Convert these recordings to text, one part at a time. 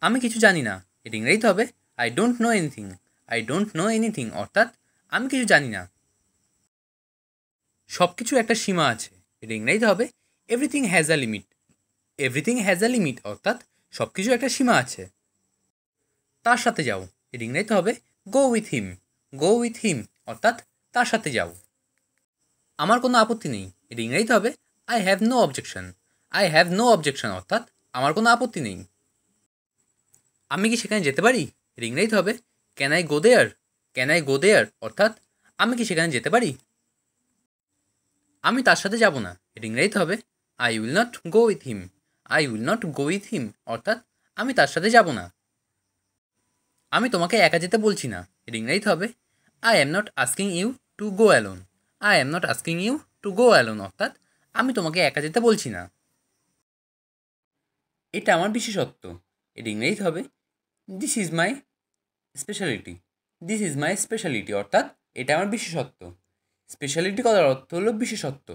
আমি কিছু জানি না, এটা ইংরেজিতে হবে I don't know anything. I don't know anything অর্থাৎ আমি কিছু জানি না। সব কিছুর একটা সীমা আছে, এটা ইংরেজিতে হবে everything has a limit. Everything has a limit অর্থাৎ সব কিছুর একটা সীমা আছে। তার সাথে যাও, এটা ইংরেজিতে হবে go with him. Go with him অর্থাৎ তার সাথে যাও। আমার কোনো আপত্তি নেই, এটা ইংরেজিতে হবে I have no objection. I have no objection অর্থাৎ আমার কোনো আপত্তি নেই। আমি কি সেখানে যেতে পারি, এটা ইংরেজিতে হবে can I go there. Can I go there অর্থাৎ আমি কি সেখানে যেতে পারি। আমি তার সাথে যাব না, এটা ইংরেজিতে হবে I will not go with him. I will not go with him অর্থাৎ আমি তার সাথে যাব না। আমি তোমাকে একা যেতে বলছি না, এটা ইংরেজিতে হবে I am not asking you to go alone. I am not asking you to go alone অর্থাৎ আমি তোমাকে একা যেতে বলছি না। এটা আমার বিশেষত্ব, এটা ইংরেজিতে হবে this is my speciality. This is my speciality অর্থাৎ এটা আমার বিশেষত্ব। স্পেশালিটি কথার অর্থ হলো বিশেষত্ব।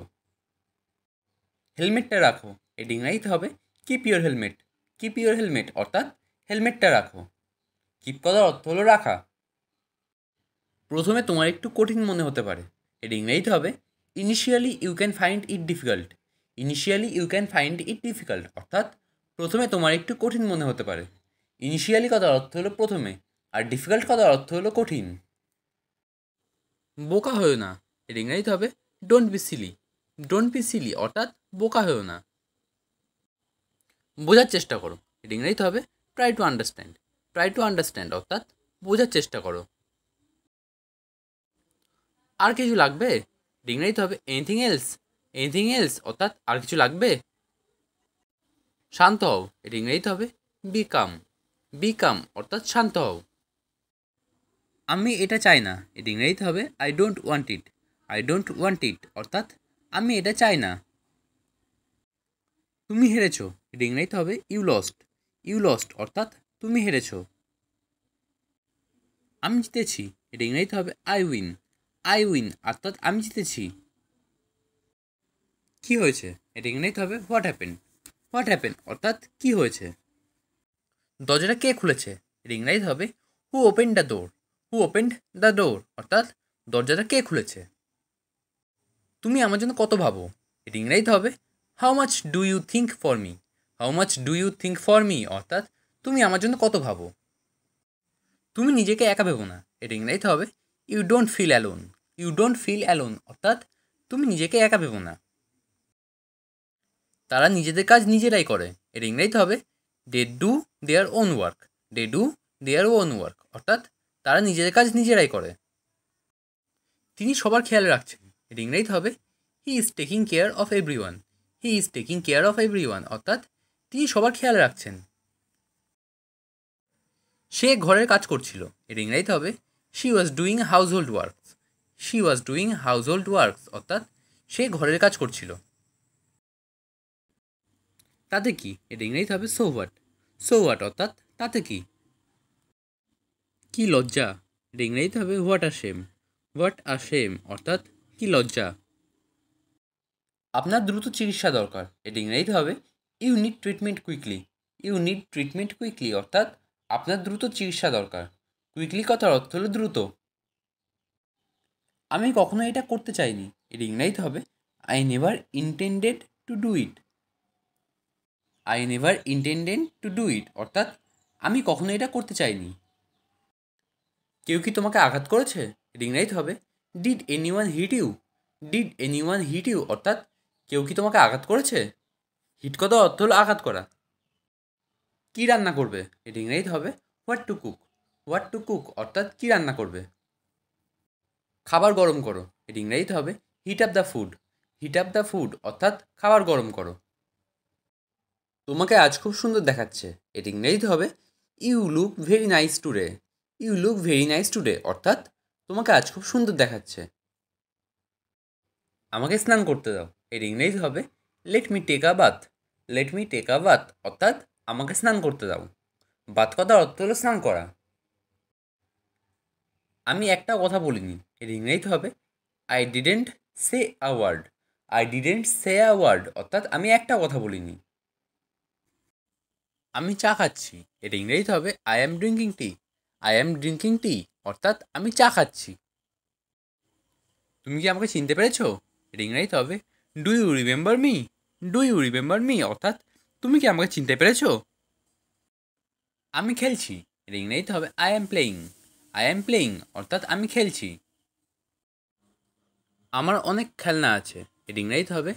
হেলমেটটা রাখো, এটা ইংরাজিতে হবে keep your helmet. Keep your helmet অর্থাৎ হেলমেটটা রাখো। কিপ কথার অর্থ হলো রাখা। প্রথমে তোমার একটু কঠিন মনে হতে পারে, এটা ইংরেজিতে হবে initially you can find it difficult. Initially you can find it difficult অর্থাৎ প্রথমে তোমার একটু কঠিন মনে হতে পারে। ইনিশিয়ালি কথার অর্থ হলো প্রথমে, আর ডিফিকাল্ট কথার অর্থ হলো কঠিন। বোকা হয়েও না, এটা ইংরাজিতে হবে don't be silly. Don't be silly অর্থাৎ বোকা হয়েও না। বোঝার চেষ্টা করো, এটা ইংরাজিতে হবে try to understand. Try to understand অর্থাৎ বোঝার চেষ্টা করো। আর কিছু লাগবে, এটা ইংরাজিতে হবে এনিথিং এলস। এনিথিং এলস অর্থাৎ আর কিছু লাগবে। শান্ত হও, এটা ইংরাজিতে হবে বি কাম। বি কাম অর্থাৎ শান্ত হও। আমি এটা চাই না, এটা ইংরাজিতে হবে I don't want it. I don't want ইট অর্থাৎ আমি এটা চাই না। তুমি হেরেছো, এটা ইংরাজিতে হবে ইউ লস্ট। ইউ লস্ট অর্থাৎ তুমি হেরেছো। আমি জিতেছি, এটা ইংরাজিতে হবে আই উইন। আই উইন অর্থাৎ আমি জিতেছি। কী হয়েছে, এটা ইংরাজিতে হবে হোয়াট হ্যাপেন। হোয়াট হ্যাপেন অর্থাৎ কী হয়েছে। দরজাটা কে খুলেছে, এটা ইংরাজিতে হবে হু open the door. Who opened the door অর্থাৎ দরজাটা কে খুলেছে। তুমি আমার জন্য কত ভাবো, এটা ইংরাজিতে হবে how much do you think for me. How much do you think for me অর্থাৎ তুমি আমার জন্য কত ভাবো। তুমি নিজেকে একা ভেবো না, এটা ইংরাজিতে হবে you don't feel alone. You don't feel alone অর্থাৎ তুমি নিজেকে একা ভেবো না। তারা নিজেদের কাজ নিজেরাই করে, এটা ইংরাজিতে হবে they do their own work. They do their own work অর্থাৎ তারা নিজেদের কাজ নিজেরাই করে। তিনি সবার খেয়াল রাখছেন, এটা ইংরাজিতে হবে he is taking care of every one. He is taking care of every one অর্থাৎ তিনি সবার খেয়াল রাখছেন। সে ঘরের কাজ করছিল, এটা ইংরাজিতে হবে she was doing house hold works. She was doing house hold works অর্থাৎ সে ঘরের কাজ করছিল। তাতে কি, এটা ইংরেজিতে হবে সো হোয়াট। সো হোয়াট অর্থাৎ তাতে কি। কি লজ্জা, এটা ইংরেজিতে হবে what are shame. What are shame অর্থাৎ কি লজ্জা। আপনার দ্রুত চিকিৎসা দরকার, এটা ইংরেজিতে হবে you need treatment quickly. You need treatment quickly অর্থাৎ আপনার দ্রুত চিকিৎসা দরকার। কুইকলি কথার অর্থ হলো দ্রুত। আমি কখনো এটা করতে চাইনি, এটা ইংরেজিতে হবে I never intended to do it. I never intended to do it অর্থাৎ আমি কখনো এটা করতে চাইনি। কেউ কি তোমাকে আঘাত করেছে, এটা ইংরেজিতে হবে did anyone hit you. Did anyone hit you অর্থাৎ কেউ কি তোমাকে আঘাত করেছে। হিট কথার অর্থ হলো আঘাত করা। কী রান্না করবে, এটা ইংরেজিতে হবে what to cook. What to cook অর্থাৎ কী রান্না করবে। খাবার গরম করো, এটা ইংরেজিতে হবে hit up the food. Hit up the food অর্থাৎ খাবার গরম করো। তোমাকে আজ খুব সুন্দর দেখাচ্ছে, এটা ইংরেজিতে হবে you look very nice today. You look very nice today অর্থাৎ তোমাকে আজ খুব সুন্দর দেখাচ্ছে। আমাকে স্নান করতে দাও, এর ইংরেজি হবে let me take a bath. Let me take a bath অর্থাৎ আমাকে স্নান করতে দাও। বাথ কথার অর্থ হলো স্নান করা। আমি একটা কথা বলিনি, এর ইংরেজিতে হবে I didn't say a word. I didn't say a word অর্থাৎ আমি একটা কথা বলিনি। আমি চা খাচ্ছি, এটা ইংরেজিতে হবে I am drinking T. I am drinking টি অর্থাৎ আমি চা খাচ্ছি। তুমি কি আমাকে চিনতে পেরেছো? এটা ইংরেজিতে হবে do you remember me. Do you remember me অর্থাৎ তুমি কি আমাকে চিনতে পেরেছো? আমি খেলছি, এটা ইংরেজিতে হবে I am playing. I am playing অর্থাৎ আমি খেলছি। আমার অনেক খেলনা আছে, এটা ইংরেজিতে হবে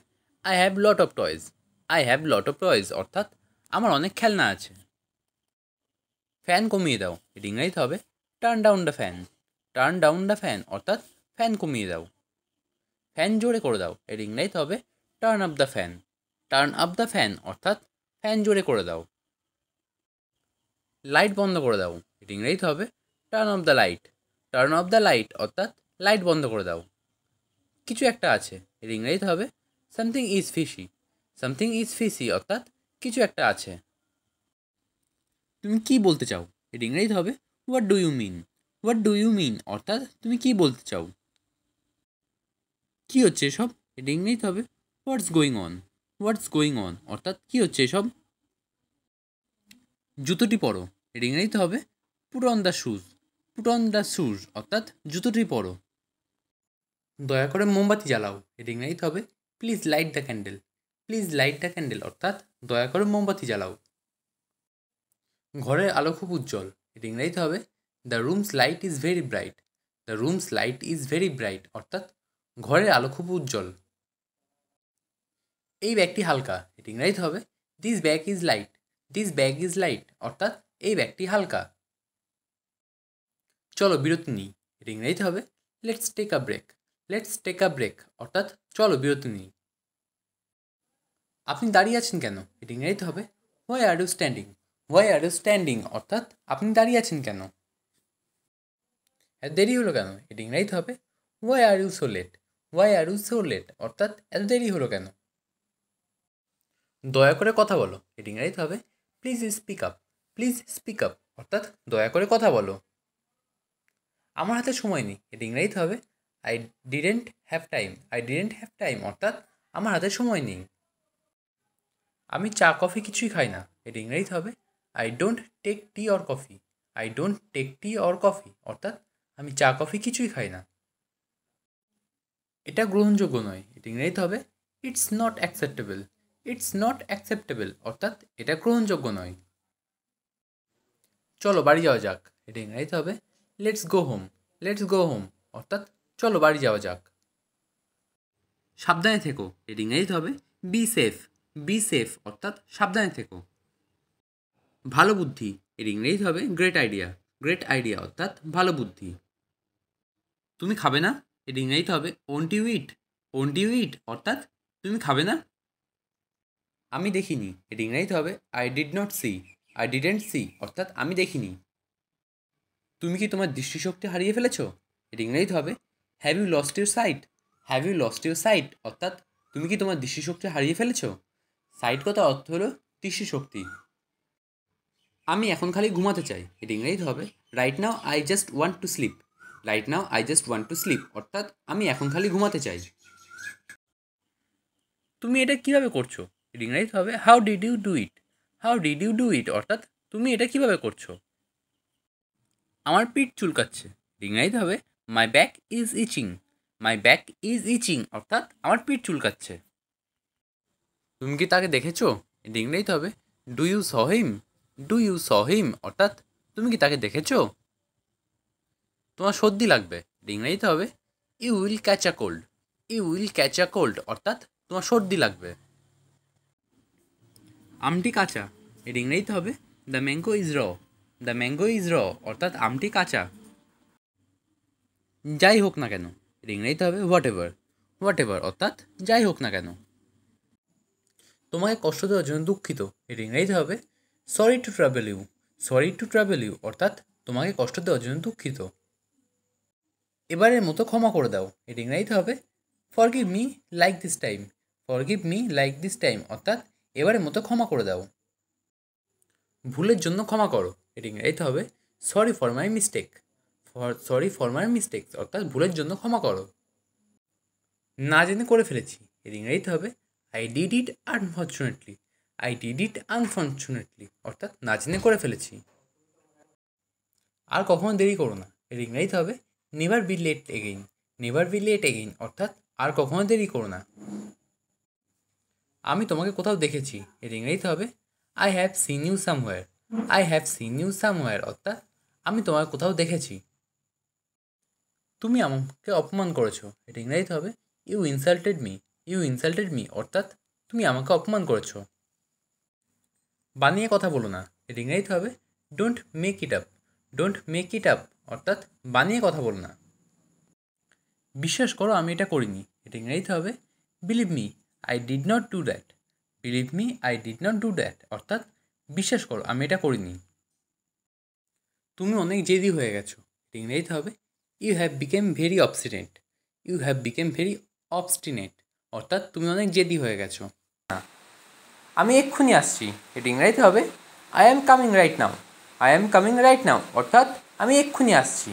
I have lot of toys. I have lot of toys অর্থাৎ আমার অনেক খেলনা আছে। ফ্যান কমিয়ে দাও, এটা ইংরেজিতে হবে turn down the fan. Turn down the fan অর্থাৎ ফ্যান কমিয়ে দাও। ফ্যান জোরে করে দাও, এটা ইংরেজিতে হবে turn up the fan. Turn up the fan অর্থাৎ ফ্যান জোরে করে দাও। লাইট বন্ধ করে দাও, এটা ইংরেজিতে হবে turn off the light. Turn off the light অর্থাৎ লাইট বন্ধ করে দাও। কিছু একটা আছে, এর ইংরেজিতে হবে something is fishy. Something is fishy অর্থাৎ কিছু একটা আছে। তুমি কি বলতে চাও, এর ইংরেজিতে হবে what do you mean. What do you mean অর্থাৎ তুমি কি বলতে চাও। কি হচ্ছে এসব, এর ইংরেজিতে হবে what's going on. What's going on অর্থাৎ কি হচ্ছে এসব। জুতোটি পরো, এর ইংরেজিতে হবে put on the shoes. Put on the shoes অর্থাৎ জুতোটি পরো। দয়া করে মোমবাতি জ্বালাও, এর ইংরেজিতে হবে please light the candle. Please light the candle অর্থাৎ দয়া করে মোমবাতি জ্বালাও। ঘরের আলো খুব উজ্জ্বল, এর ইংরেজিতে হবে the rooms light is very bright. The rooms light is very bright অর্থাৎ ঘরের আলো খুব উজ্জ্বল। এই ব্যাগটি হালকা, এর ইংরেজিতে হবে this bag is light. This bag is light অর্থাৎ এই ব্যাগটি হালকা। চলো বিরতি নিই, এর ইংরেজিতে হবে let's take a break. Let's take a break অর্থাৎ চলো বিরতি নিই। আপনি দাঁড়িয়ে আছেন কেন, এর ইংরেজিতে হবে why are you standing. Why are you standing অর্থাৎ আপনি দাঁড়িয়ে আছেন কেন। এত দেরি হলো কেন, এর ইংরেজিতে হবে why are you so late. Why are you so late অর্থাৎ এত দেরি হলো কেন। দয়া করে কথা বলো, এর ইংরেজিতে হবে please speak up. Please speak up অর্থাৎ দয়া করে কথা বলো। আমার হাতে সময় নেই, এর ইংরেজিতে হবে I didn't have time. I didn't have time অর্থাৎ আমার হাতে সময় নেই। আমি চা কফি কিছুই খাই না, এর ইংরেজিতে হবে I don't take tea or coffee. I don't take tea or coffee অর্থাৎ আমি চা কফি কিছুই খাই না। এটা গ্রহণযোগ্য নয়, এর ইংরেজিতে হবে it's not acceptable. It's not acceptable অর্থাৎ এটা গ্রহণযোগ্য নয়। চলো বাড়ি যাওয়া যাক, এটা ইংরেজিতে হবে let's go home. Let's go home অর্থাৎ চলো বাড়ি যাওয়া যাক। সাবধানে থেকো, এর ইংরেজিতে হবে বি সেফ। বি সেফ অর্থাৎ সাবধানে থেকো। ভালো বুদ্ধি, এর ইংরেজিতে হবে গ্রেট আইডিয়া। গ্রেট আইডিয়া অর্থাৎ ভালো বুদ্ধি। তুমি খাবে না, এর ইংরেজিতে হবে won't you eat. Won't you eat অর্থাৎ তুমি খাবে না। আমি দেখিনি, এর ইংরেজিতে হবে I did not see. I didn't see অর্থাৎ আমি দেখিনি। তুমি কি তোমার দৃষ্টিশক্তি হারিয়ে ফেলেছো, এর ইংরেজিতে হবে have you lost your sight. Have you lost your sight অর্থাৎ তুমি কি তোমার দৃষ্টিশক্তি হারিয়ে ফেলেছো। সাইট কথার অর্থ হলো দৃষ্টিশক্তি। আমি এখন খালি ঘুমাতে চাই, এর ইংরেজিতে হবে right now I just want to sleep. Right now I just want to sleep অর্থাৎ আমি এখন খালি ঘুমাতে চাই। তুমি এটা কিভাবে করছো, এর ইংরেজিতে হবে how did you do it. How did you do it অর্থাৎ তুমি এটা কিভাবে করছো। আমার পিঠ চুলকাচ্ছে, এর ইংরেজিতে হবে my back is itching. My back is itching অর্থাৎ আমার পিঠ চুলকাচ্ছে। তুমি কি তাকে দেখেছো, এর ইংরেজিতে হবে do you saw him. Do you saw him অর্থাৎ তুমি কি তাকে দেখেছো। তোমার সর্দি লাগবে, এর ইংরেজিতে হবে you will catch a cold. You will catch a cold অর্থাৎ তোমার সর্দি লাগবে। আমটি কাঁচা, এর ইংরেজিতে হবে the mango is raw. The mango is raw অর্থাৎ আমটি কাঁচা। যাই হোক না কেন, এর ইংরেজিতে হবে হোয়াট এভার। হোয়াট এভার অর্থাৎ যাই হোক না কেন। তোমাকে কষ্ট দেওয়ার জন্য দুঃখিত, এর ইংরেজিতে হবে sorry to travel you. Sorry to travel you অর্থাৎ তোমাকে কষ্ট দেওয়ার জন্য দুঃখিত। এবারের মতো ক্ষমা করে দাও, এর ইংরেজিতে হবে forgive me like this time. Forgive me like this time অর্থাৎ এবারের মতো ক্ষমা করে দাও। ভুলের জন্য ক্ষমা করো, এর ইংরেজিতে হবে sorry for my mistake. Sorry for my mistake অর্থাৎ ভুলের জন্য ক্ষমা করো। না জেনে করে ফেলেছি, এর ইংরেজিতে হবে I did it unfortunately. I did it unfortunately, অর্থাৎ না জেনে করে ফেলেছি। আর কখনো দেরি করো না, এর ইংরাজিতে হবে never be late again. Never be late again অর্থাৎ আর কখনো দেরি করো না। আমি তোমাকে কোথাও দেখেছি, এর ইংরাজিতে হবে I have seen you somewhere. I have seen you somewhere অর্থাৎ আমি তোমাকে কোথাও দেখেছি। তুমি আমাকে অপমান করেছো, এটা ইংরাজিতে হবে you insulted me. You insulted me অর্থাৎ তুমি আমাকে অপমান করেছো। বানিয়ে কথা বলো না, এর ইংরাজিতে হবে don't make it up. Don't make it up অর্থাৎ বানিয়ে কথা বলো না। বিশ্বাস করো আমি এটা করিনি, এটা ইংরাজিতে হবে believe me I did not do that. Believe me I did not do that অর্থাৎ বিশ্বাস করো আমি এটা করিনি। তুমি অনেক জেদি হয়ে গেছো, এটা ইংরাজিতে হবে you have become very obstinate. You have become very obstinate অর্থাৎ তুমি অনেক জেদি হয়ে গেছো। আমি এক্ষুনি আসছি, এটা ইংরাজিতে হবে I am coming right now. I am coming right now অর্থাৎ আমি এক্ষুনি আসছি।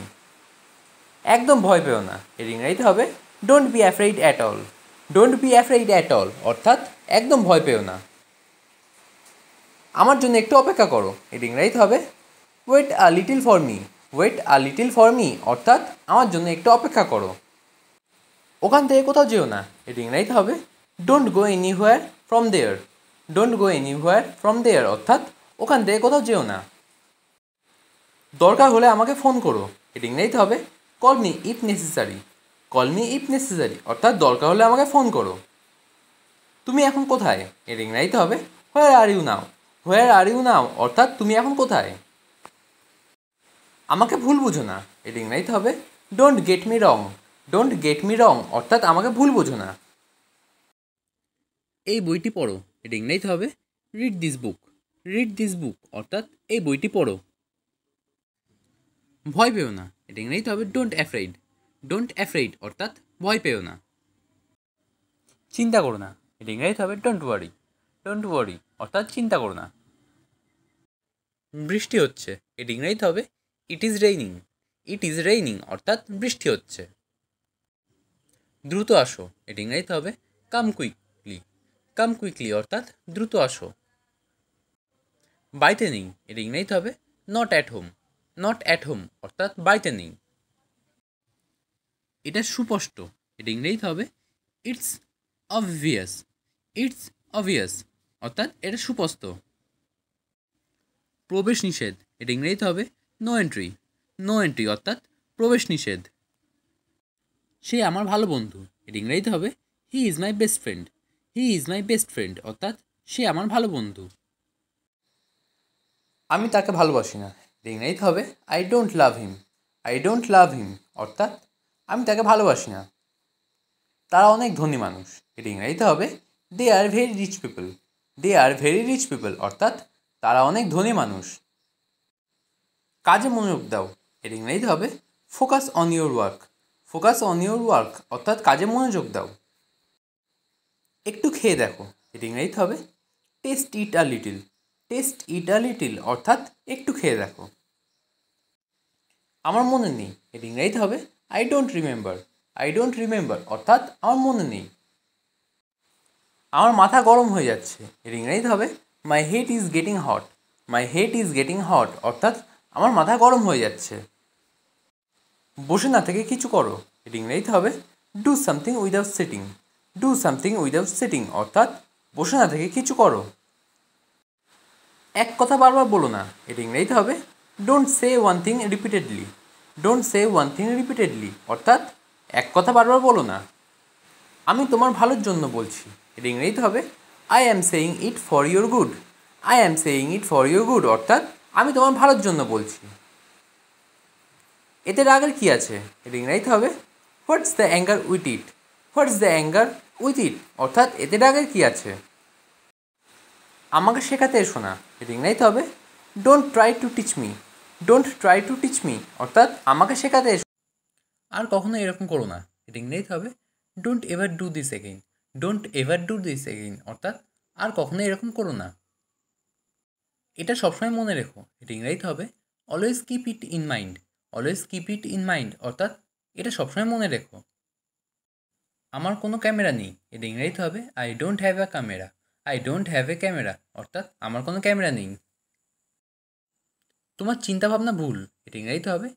একদম ভয় পেও না, এর ইংরাজিতে হবে don't B afraid at all. Don't be afraid at all অর্থাৎ একদম ভয় পেও না। আমার জন্য একটু অপেক্ষা করো, এর ইংরাজিতে হবে wait a little for me. Wait a little for me অর্থাৎ আমার জন্য একটু অপেক্ষা করো। ওখান থেকে কোথাও যেও না, এর ইংরাজিতে হবে don't go anywhere from there. Don't go anywhere from there অর্থাৎ ওখান থেকে কোথাও যেও না। দরকার হলে আমাকে ফোন করো, এর ইংরাজিতে হবে call me if necessary. Call me if necessary অর্থাৎ দরকার হলে আমাকে ফোন করো। তুমি এখন কোথায়, এর ইংরাজিতে হবে হোয়ার are you now. Where are you নাও অর্থাৎ তুমি এখন কোথায়। আমাকে ভুল বুঝো না, এর ইংরাজিতে হবে don't get me wrong. Don't get me রং অর্থাৎ আমাকে ভুল বুঝো না। এই বইটি পড়ো, এর ইংরাজিতে হবে read this book. Read this book অর্থাৎ এই বইটি পড়ো। ভয় পেও না, এটা ইংরাজিতে হবে ডোন্ট অ্যাফ্রেইড। ডোন্ট অ্যাফ্রেইড অর্থাৎ ভয় পেও না। চিন্তা করো না, এটা ইংরাজিতে হবে ডোন্ট ওয়ারি। ডোন্ট ওয়ারি অর্থাৎ চিন্তা করো না। বৃষ্টি হচ্ছে, এটা ইংরাজিতে হবে it is raining. It is raining অর্থাৎ বৃষ্টি হচ্ছে। দ্রুত আসো, এটা ইংরাজিতে হবে কাম কুইকলি। কাম কুইকলি অর্থাৎ দ্রুত আসো। বাড়িতে নেই, এটা ইংরাজিতে হবে not at home. Not at home অর্থাৎ বাড়িতে নেই। এটা সুস্পষ্ট, এটা ইংরেজিতে হবে ইটস অবভিয়াস। ইটস অবভিয়াস অর্থাৎ এটা সুস্পষ্ট। প্রবেশ নিষেধ, এটা ইংরেজিতে হবে নো এন্ট্রি। নো এন্ট্রি অর্থাৎ প্রবেশ নিষেধ। সে আমার ভালো বন্ধু, এটা ইংরেজিতে হবে he is my best friend. He is my best friend অর্থাৎ সে আমার ভালো বন্ধু। আমি তাকে ভালোবাসি না, এটা ইংরেজিতে হবে I don't love him. I don't love him অর্থাৎ আমি তাকে ভালোবাসি না। তারা অনেক ধনী মানুষ, এটা ইংরেজিতে হবে they are very rich people. They are very rich people অর্থাৎ তারা অনেক ধনী মানুষ। কাজে মনোযোগ দাও, এর ইংরেজিতে হবে focus on your work. Focus on your work অর্থাৎ কাজে মনোযোগ দাও। একটু খেয়ে দেখো, এর ইংরেজিতে হবে test it a little. Test it a little অর্থাৎ একটু খেয়ে দেখো। আমার মনে নেই, এর ইংরেজিতে হবে I don't remember. I don't remember অর্থাৎ আমার মনে নেই। আমার মাথা গরম হয়ে যাচ্ছে, এর ইংরেজিতে হবে my head is getting hot. My head is getting hot অর্থাৎ আমার মাথা গরম হয়ে যাচ্ছে। বসে না থেকে কিছু করো, এর ইংরেজিতে হবে do something without sitting. Do something without sitting অর্থাৎ বসে না থেকে কিছু করো। এক কথা বারবার বলো না, এর ইংরেজিতে হবে don't say one thing repeatedly. Don't say one thing repeatedly অর্থাৎ এক কথা বারবার বলো না। আমি তোমার ভালোর জন্য বলছি, এর ইংরেজিতে হবে I am saying it for your good. I am saying it for your good অর্থাৎ আমি তোমার ভালোর জন্য বলছি। এতে রাগের কী আছে, এর ইংরেজিতে হবে what's the anger with it. What's the anger with it অর্থাৎ এতে রাগের কী আছে। আমাকে শেখাতে এসো না, এর ইংরেজিতে হবে don't try to teach me. Don't try to teach me অর্থাৎ আমাকে শেখাতে এসো। আর কখনো এরকম করো না, এর ইংরেজিতে হবে don't ever do this again. Don't ever do this again অর্থাৎ আর কখনো এরকম করো না। এটা সবসময় মনে রেখো, এটা ইংরেজিতে হবে always keep it in mind. Always keep it in mind অর্থাৎ এটা সবসময় মনে রেখো। আমার কোনো ক্যামেরা নেই, এটা ইংরেজিতে হবে I don't have a camera. I don't have a camera অর্থাৎ আমার কোনো ক্যামেরা নেই। তোমার চিন্তাভাবনা ভুল, এটা ইংরাজিতে হবে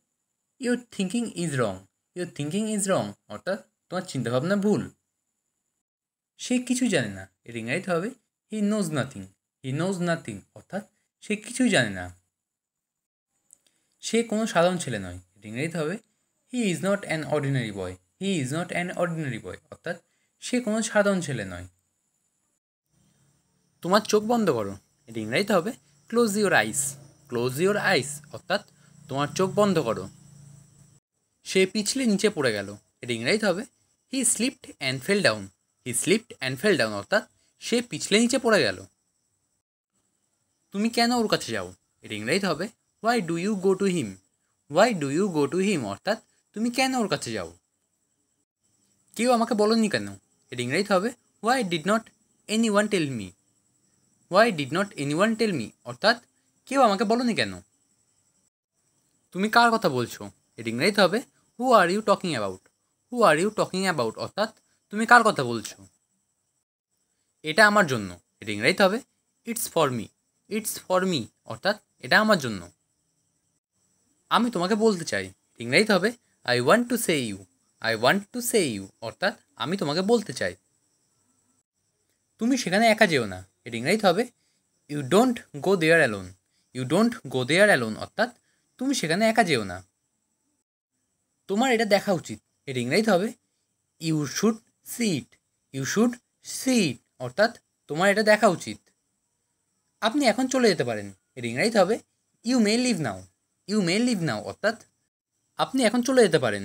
your thinking is wrong. Your thinking is wrong অর্থাৎ তোমার চিন্তাভাবনা ভুল। সে কিছুই জানে না, এর ইংরাজিতে হবে he knows nothing. He knows nothing অর্থাৎ সে কিছুই জানে না। সে কোনো সাধারণ ছেলে নয়, এর ইংরাজিতে হবে he is not an ordinary boy. He is not an ordinary boy অর্থাৎ সে কোনো সাধারণ ছেলে নয়। তোমার চোখ বন্ধ করো, এর ইংরাজিতে হবে close your eyes. Close your eyes অর্থাৎ তোমার চোখ বন্ধ করো। সে পিছলে নিচে পড়ে গেল, এর ইংরাজিতে হবে he slipped and fell down. He slipped and fell down অর্থাৎ সে পিছলে নিচে পড়ে গেল। তুমি কেন ওর কাছে যাও, এর ইংরাজিতে হবে why do you go to him. Why do you go to him অর্থাৎ তুমি কেন ওর কাছে যাও। কেউ আমাকে বলোনি কেন, এর ইংরাজিতে হবে why did not anyone tell me. Why did not anyone tell me অর্থাৎ কেউ আমাকে বলোনি কেন। তুমি কার কথা বলছো, এর ইংরাজিতে হবে who are you talking about. Who are you talking about অর্থাৎ তুমি কার কথা বলছো। এটা আমার জন্য, এর ইংরাজিতে হবে it's for me. It's for me অর্থাৎ এটা আমার জন্য। আমি তোমাকে বলতে চাই, ইংরাজিতে হবে I want to say you. I want to say you অর্থাৎ আমি তোমাকে বলতে চাই। তুমি সেখানে একা যেও না, এর ইংরাজিতে হবে you don't go there alone. You don't go there alone অর্থাৎ তুমি সেখানে একা যেও না। তোমার এটা দেখা উচিত, এর ইংরাজিতে হবে you should see it. You should see it অর্থাৎ তোমার এটা দেখা উচিত। আপনি এখন চলে যেতে পারেন, এর ইংরাজিতে হবে you may leave now. You may leave now অর্থাৎ আপনি এখন চলে যেতে পারেন।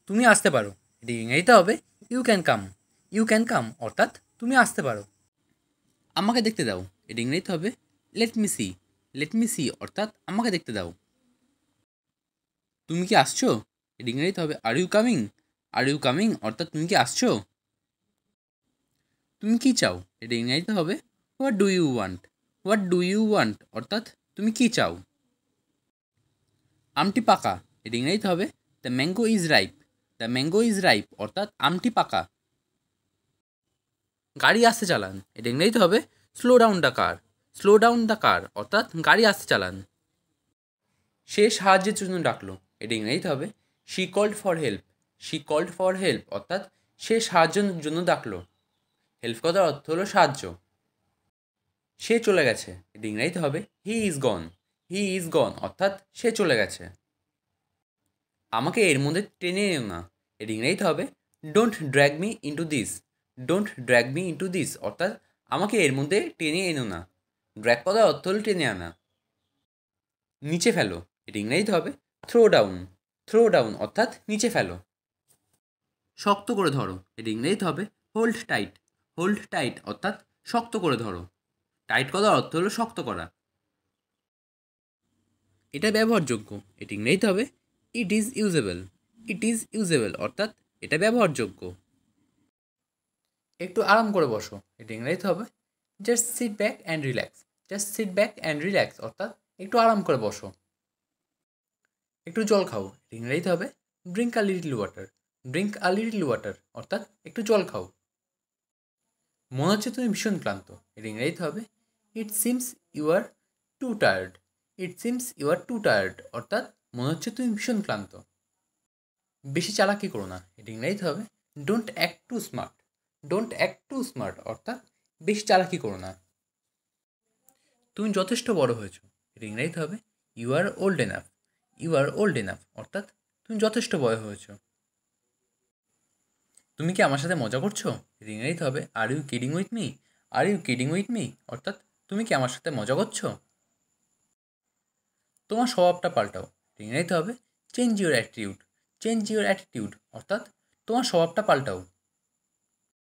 তুমি আসতে পারো, এটি ইংরেজিতে হবে you can come. You can come অর্থাৎ তুমি আসতে পারো। আমাকে দেখতে দাও, এটি ইংরেজিতে হবে let me see. Let me see অর্থাৎ আমাকে দেখতে দাও। তুমি কি আসছো, এটি ইংরেজিতে হবে are you coming. Are you coming অর্থাৎ তুমি কি আসছো। তুমি কি চাও, এটি ইংরেজিতে হবে what do you want. What do you want অর্থাৎ তুমি কি চাও। আমটি পাকা, এটি ইংরেজিতে হবে the mango is ripe. The mango is ripe অর্থাৎ আমটি পাকা। গাড়ি আসতে চালান, এটা ইংরেজিতে হবে slow down the car. Slow down the car অর্থাৎ গাড়ি আসতে চালান। সে সাহায্যের জন্য ডাকলো, এটা ইংরেজিতে হবে she called for help. She called for help অর্থাৎ সে সাহায্যের জন্য ডাকলো। হেল্প কথার অর্থ হলো সাহায্য। সে চলে গেছে, এটা ইংরেজিতে হবে he is gone. He is গন অর্থাৎ সে চলে গেছে। আমাকে এর মধ্যে টেনে এনো না, এর ইংরেজিতে হবে don't drag me into this. Don't drag me into this অর্থাৎ আমাকে এর মধ্যে টেনে এনো না। ড্র্যাগ কথার অর্থ হলো টেনে আনা। নিচে ফেলো, এটা ইংরেজিতে হবে থ্রো ডাউন। থ্রো ডাউন অর্থাৎ নিচে ফেলো। শক্ত করে ধরো, এটা ইংরেজিতে হবে হোল্ড টাইট। হোল্ড টাইট অর্থাৎ শক্ত করে ধরো। টাইট কথার অর্থ হলো শক্ত করা। এটা ব্যবহারযোগ্য, এটি ইংরেজিতে হবে it is usable. It is usable অর্থাৎ এটা ব্যবহারযোগ্য। একটু আরাম করে বসো, এটা ইংরেজিতে হবে just sit back and relax. Just sit back and relax অর্থাৎ একটু আরাম করে বসো। একটু জল খাও, এটা ইংরেজিতে হবে drink a little water. Drink a little water অর্থাৎ একটু জল খাও। মনে হচ্ছে তুমি ভীষণ ক্লান্ত, এটা ইংরেজিতে হবে it seems you are too tired. It seems you are too tired অর্থাৎ মনে হচ্ছে তুমি ভীষণ ক্লান্ত। বেশি চালাকি করো না, এটা ইংরেজিতে হবে don't act too smart. Don't act too smart অর্থাৎ বেশি চালাকি করো না। তুমি যথেষ্ট বড় হয়েছো, এটা ইংরেজিতে হবে you are old enough. You are old enough অর্থাৎ তুমি যথেষ্ট বড় হয়েছো। তুমি কি আমার সাথে মজা করছো, এটা ইংরেজিতে হবে are you kidding with me. Are you kidding with me অর্থাৎ তুমি কি আমার সাথে মজা করছো। তোমার স্বভাবটা পাল্টাও, ইংরেজিতে হবে change your attitude. Change your attitude অর্থাৎ তোমার স্বভাবটা পাল্টাও।